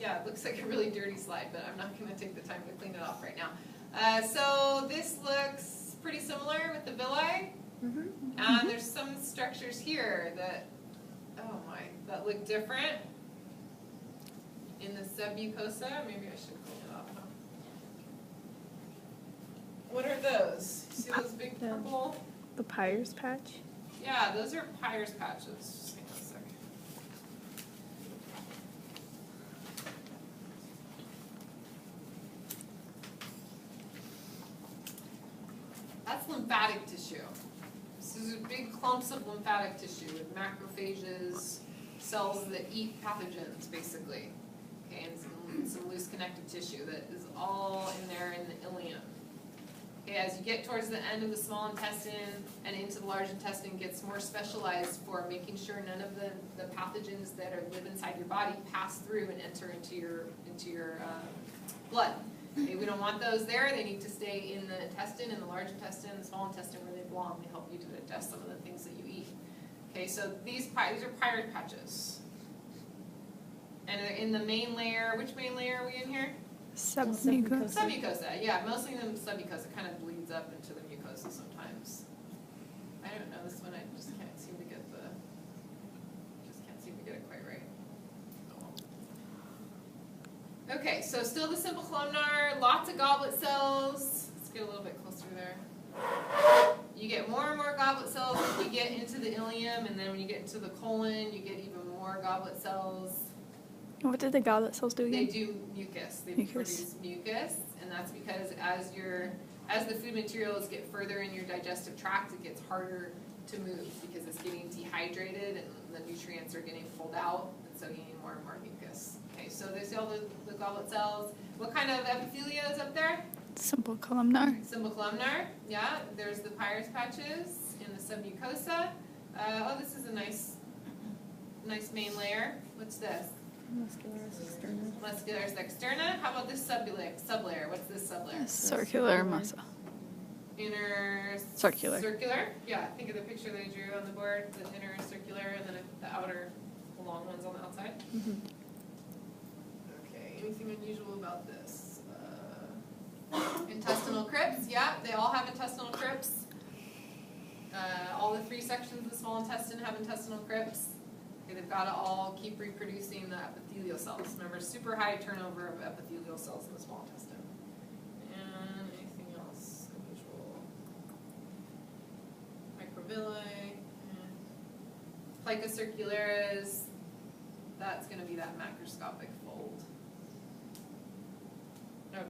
yeah, it looks like a really dirty slide, but I'm not going to take the time to clean it off right now. So this looks pretty similar with the villi. And there's some structures here that, oh my, that look different in the submucosa. Maybe I should clean it off, huh? What are those? You see those big purple? The Pyre's patch? Yeah, those are Pyre's patches. Just hang on a second. That's lymphatic tissue. So these are big clumps of lymphatic tissue with macrophages, cells that eat pathogens, basically. Okay, and some loose connective tissue that is all in there in the ileum. Okay, as you get towards the end of the small intestine and into the large intestine, it gets more specialized for making sure none of the pathogens that live inside your body pass through and enter into your blood. Okay, we don't want those there. They need to stay in the intestine, in the large intestine, the small intestine, where they belong. They help you to digest some of the things that you eat. Okay, so these are Pyre's patches. And they're in the main layer. Which main layer are we in here? Submucosa. Submucosa, yeah. Mostly the submucosa kind of bleeds up into the mucosa sometimes. I don't know this one. I just can't seem to get it quite right. Okay, so still the simple columnar, lots of goblet cells. Let's get a little bit closer there. You get more and more goblet cells when you get into the ileum, and then when you get into the colon, you get even more goblet cells. What did the goblet cells do again? They do mucus. They produce mucus, and that's because as the food materials get further in your digestive tract, it gets harder to move because it's getting dehydrated and the nutrients are getting pulled out, and so you need more and more mucus. Okay, so there's all the goblet cells. What kind of epithelia is up there? Simple columnar. Simple columnar, yeah. There's the Pyre's patches in the submucosa. Oh, this is a nice main layer. What's this? Muscularis externa. How about this sublayer? What's this sublayer? Circular muscle. Inner circular. Yeah, think of the picture that I drew on the board. The inner circular, and then the outer, the long ones on the outside. Okay. Anything unusual about this? Intestinal crypts. Yeah, they all have intestinal crypts. All the 3 sections of the small intestine have intestinal crypts. Okay, they've got to all keep reproducing the epithelial cells. Remember, super high turnover of epithelial cells in the small intestine. And anything else unusual? Microvilli. Plica circularis. That's going to be that macroscopic fold.